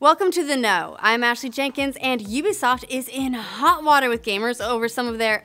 Welcome to The Know. I'm Ashley Jenkins, and Ubisoft is in hot water with gamers over some of their,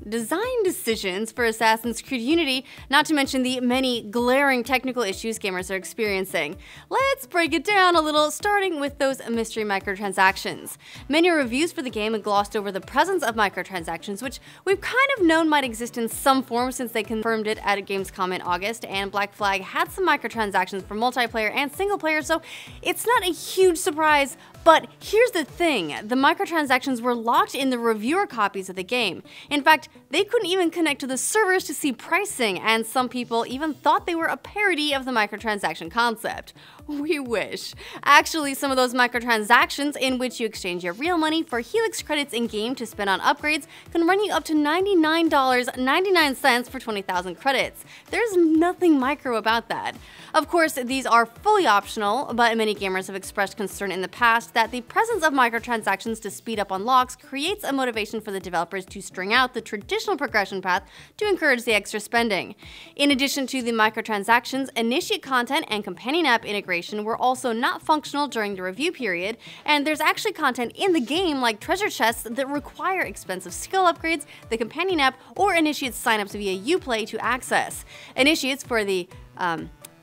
design decisions for Assassin's Creed Unity, not to mention the many glaring technical issues gamers are experiencing. Let's break it down a little, starting with those mystery microtransactions. Many reviews for the game have glossed over the presence of microtransactions, which we've kind of known might exist in some form since they confirmed it at Gamescom in August, and Black Flag had some microtransactions for multiplayer and single player, so it's not a huge surprise. But here's the thing, the microtransactions were locked in the reviewer copies of the game. In fact, they couldn't even connect to the servers to see pricing, and some people even thought they were a parody of the microtransaction concept. We wish. Actually, some of those microtransactions, in which you exchange your real money for Helix credits in-game to spend on upgrades, can run you up to $99.99 for 20,000 credits. There's nothing micro about that. Of course, these are fully optional, but many gamers have expressed concern in the past that the presence of microtransactions to speed up unlocks creates a motivation for the developers to string out the traditional progression path to encourage the extra spending. In addition to the microtransactions, initiate content and companion app integration were also not functional during the review period, and there's actually content in the game like treasure chests that require expensive skill upgrades, the companion app, or initiate signups via Uplay to access. Initiates for the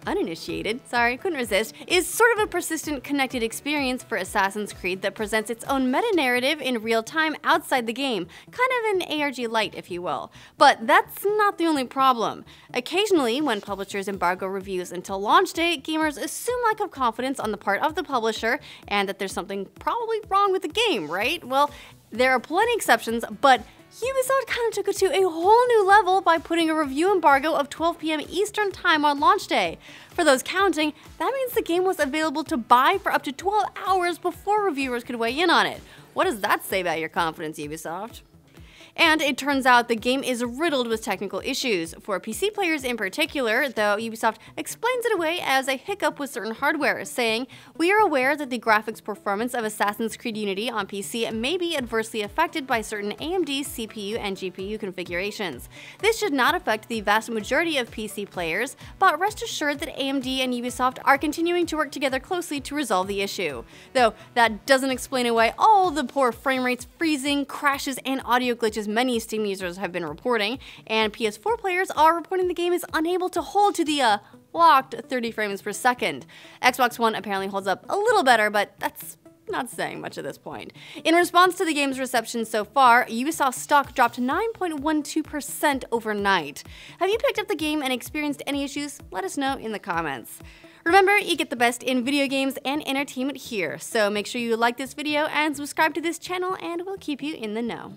uninitiated, couldn't resist, is sort of a persistent connected experience for Assassin's Creed that presents its own meta-narrative in real time outside the game, kind of an ARG light, if you will. But that's not the only problem. Occasionally, when publishers embargo reviews until launch day, gamers assume lack of confidence on the part of the publisher and that there's something probably wrong with the game, right? Well, there are plenty exceptions, but Ubisoft kind of took it to a whole new level by putting a review embargo of 12 p.m. Eastern Time on launch day. For those counting, that means the game was available to buy for up to 12 hours before reviewers could weigh in on it. What does that say about your confidence, Ubisoft? And it turns out the game is riddled with technical issues. For PC players in particular, though, Ubisoft explains it away as a hiccup with certain hardware, saying, "We are aware that the graphics performance of Assassin's Creed Unity on PC may be adversely affected by certain AMD CPU and GPU configurations. This should not affect the vast majority of PC players, but rest assured that AMD and Ubisoft are continuing to work together closely to resolve the issue." Though that doesn't explain away all the poor frame rates, freezing, crashes, and audio glitches many Steam users have been reporting, and PS4 players are reporting the game is unable to hold to the locked 30 frames per second. Xbox One apparently holds up a little better, but that's not saying much at this point. In response to the game's reception so far, Ubisoft stock dropped 9.12% overnight. Have you picked up the game and experienced any issues? Let us know in the comments. Remember, you get the best in video games and entertainment here, so make sure you like this video and subscribe to this channel, and we'll keep you in the know.